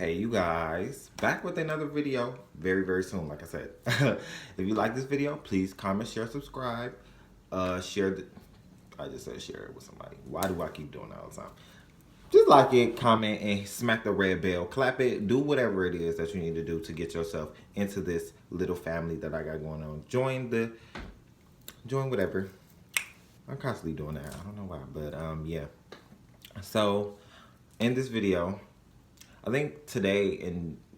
Hey you guys, back with another video very soon, like I said. If you like this video, please comment, share, subscribe, share the, I just said share it with somebody. Why do I keep doing that all the time? Just like it, comment, and smack the red bell, clap it, do whatever it is that you need to do to get yourself into this little family that I got going on. Join whatever. I'm constantly doing that, I don't know why, but yeah. So, in this video, I think today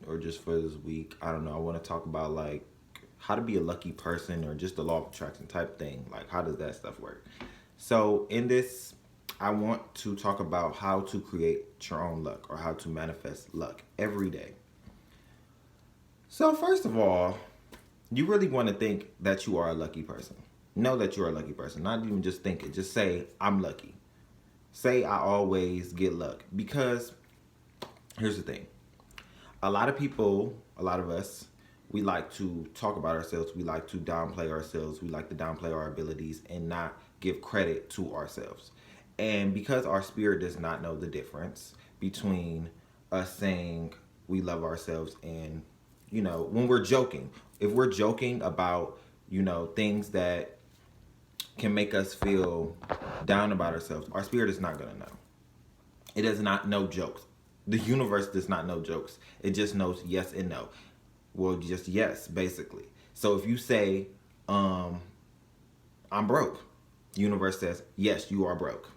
or just for this week, I don't know, I want to talk about like how to be a lucky person or just the law of attraction type thing. Like how does that stuff work? So in this, I want to talk about how to create your own luck or how to manifest luck every day. So first of all, you really want to think that you are a lucky person. Know that you're a lucky person. Not even just think it. Just say, I'm lucky. Say, I always get luck. Because here's the thing. A lot of people, a lot of us, we like to talk about ourselves. We like to downplay ourselves. We like to downplay our abilities and not give credit to ourselves. And because our spirit does not know the difference between us saying we love ourselves and, when we're joking, if we're joking about, things that can make us feel down about ourselves, our spirit is not going to know. It does not know jokes. The universe does not know jokes. It just knows yes and no. Well, just yes, basically. So if you say, I'm broke, the universe says, yes, you are broke.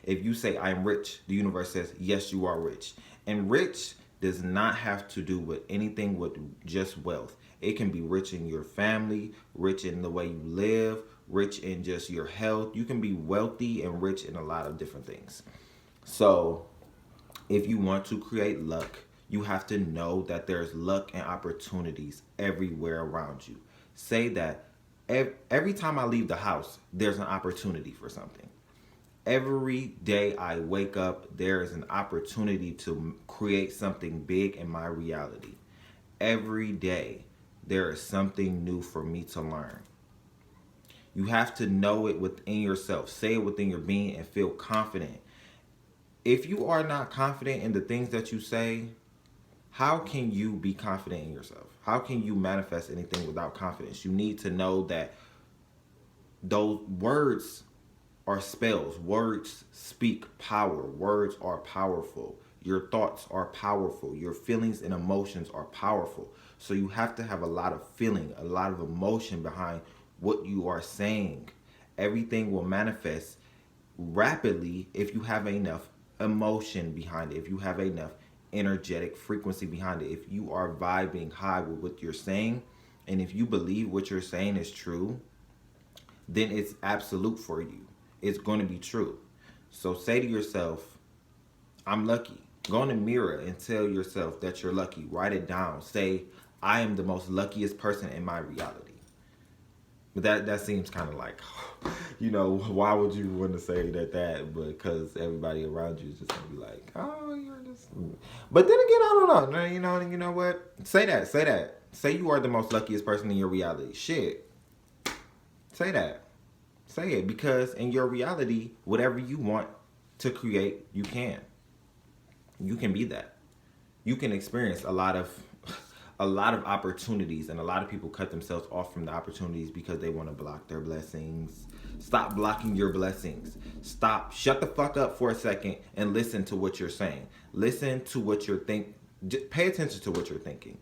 If you say, I'm rich, the universe says, yes, you are rich. And rich does not have to do with anything with just wealth. It can be rich in your family, rich in the way you live, rich in just your health. You can be wealthy and rich in a lot of different things. So if you want to create luck, you have to know that there's luck and opportunities everywhere around you. Say that every time I leave the house, there's an opportunity for something. Every day I wake up, there is an opportunity to create something big in my reality. Every day, there is something new for me to learn. You have to know it within yourself. Say it within your being and feel confident. If you are not confident in the things that you say, how can you be confident in yourself? How can you manifest anything without confidence? You need to know that those words are spells. Words speak power. Words are powerful. Your thoughts are powerful. Your feelings and emotions are powerful. So you have to have a lot of feeling, a lot of emotion behind what you are saying. Everything will manifest rapidly if you have enough emotion behind it, if you have enough energetic frequency behind it, if you are vibing high with what you're saying, and if you believe what you're saying is true, then it's absolute for you. It's going to be true. So say to yourself, I'm lucky. Go in the mirror and tell yourself that you're lucky. Write it down. Say, I am the most luckiest person in my reality. But that seems kind of like, why would you want to say that? Because everybody around you is just going to be like, oh, you're just... But then again, I don't know. You know what? Say that. Say you are the most luckiest person in your reality. Shit. Say that. Say it, because in your reality, whatever you want to create, you can. You can be that. You can experience a lot of opportunities, and a lot of people cut themselves off from the opportunities because they want to block their blessings. Stop blocking your blessings. Shut the fuck up for a second and listen to what you're saying. Listen to what you're thinking. Pay attention to what you're thinking.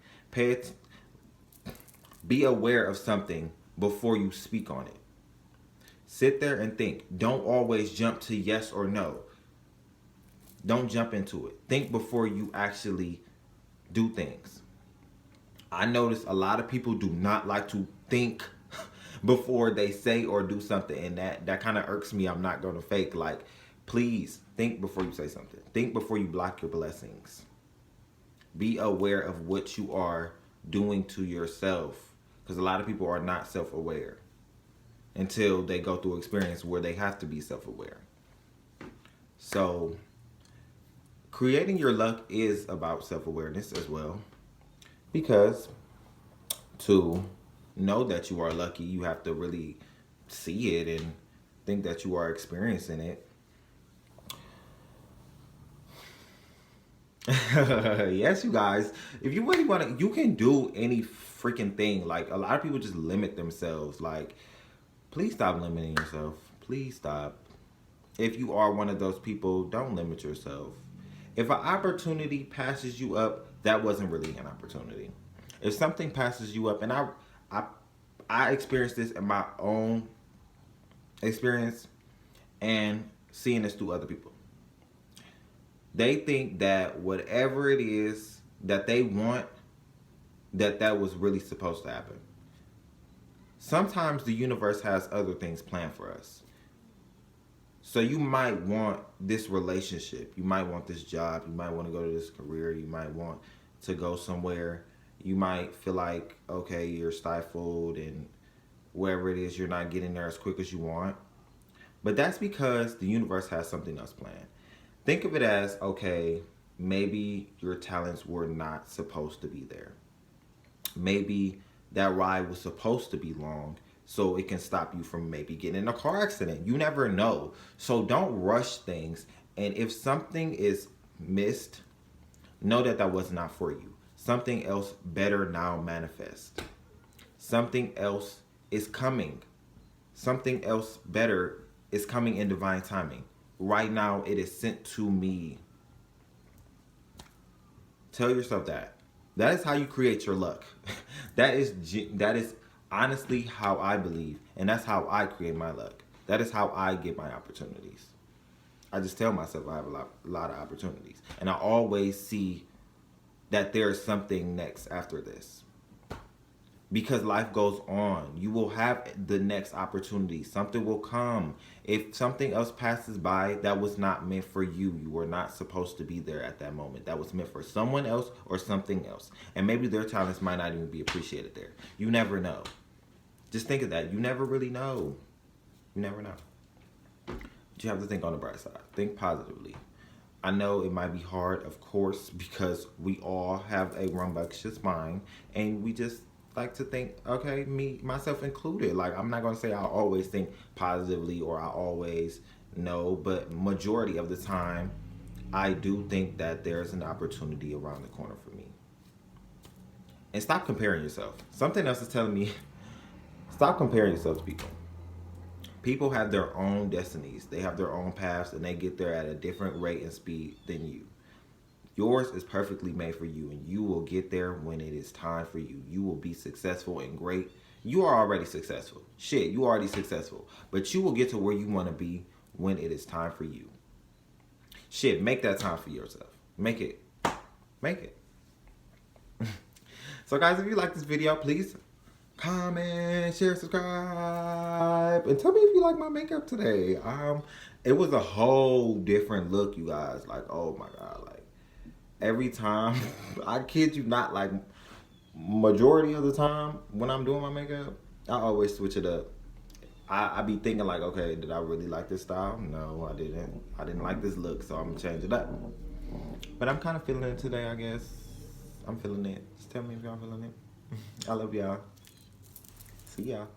Be aware of something before you speak on it. Sit there and think. Don't always jump to yes or no. Don't jump into it. Think before you actually do things. I notice a lot of people do not like to think before they say or do something, and that kind of irks me. I'm not going to fake. Like, please think before you say something. Think before you block your blessings. Be aware of what you are doing to yourself, because a lot of people are not self-aware until they go through experience where they have to be self-aware. So creating your luck is about self-awareness as well, because to know that you are lucky, you have to really see it and think that you are experiencing it. Yes, you guys. If you really want to, you can do any freaking thing. Like, a lot of people just limit themselves. Like, please stop limiting yourself. Please stop. If you are one of those people, don't limit yourself. If an opportunity passes you up, that wasn't really an opportunity. If something passes you up, and I, I experienced this in my own experience, and seeing this through other people. They think that whatever it is that they want, that was really supposed to happen. Sometimes the universe has other things planned for us. So you might want this relationship. You might want this job. You might want to go to this career. You might want to go somewhere. You might feel like, okay, you're stifled and wherever it is, you're not getting there as quick as you want. But that's because the universe has something else planned. Think of it as, okay, maybe your talents were not supposed to be there. Maybe that ride was supposed to be long, so it can stop you from maybe getting in a car accident. You never know. So don't rush things. And if something is missed, know that that was not for you. Something else better now manifest. Something else is coming. Something else better is coming in divine timing. Right now, it is sent to me. Tell yourself that. That is how you create your luck. That is honestly how I believe, and that's how I create my luck. That is how I get my opportunities. I just tell myself I have a lot of opportunities, and I always see that there is something next after this. Because life goes on. You will have the next opportunity. Something will come. If something else passes by, that was not meant for you. You were not supposed to be there at that moment. That was meant for someone else or something else. And maybe their talents might not even be appreciated there. You never know. Just think of that. You never really know. You never know. But you have to think on the bright side. Think positively. I know it might be hard, of course, because we all have a rambunctious mind. And we just like to think, okay, me, myself included. Like, I'm not going to say I always think positively or I always know, but majority of the time, I do think that there's an opportunity around the corner for me. And stop comparing yourself. Something else is telling me, stop comparing yourself to people. People have their own destinies. They have their own paths, and they get there at a different rate and speed than you. Yours is perfectly made for you, and you will get there when it is time for you. You will be successful and great. You are already successful. Shit, you are already successful. But you will get to where you want to be when it is time for you. Shit, make that time for yourself. Make it. Make it. So guys, if you like this video, please comment, share, subscribe, and tell me if you like my makeup today. It was a whole different look, you guys. Like, oh my God, like, every time, I kid you not, like, majority of the time when I'm doing my makeup, I always switch it up. I be thinking like, okay, did I really like this style? No, I didn't. I didn't like this look, so I'm gonna change it up. But I'm kind of feeling it today, I guess. I'm feeling it. Just tell me if y'all feeling it. I love y'all. See y'all.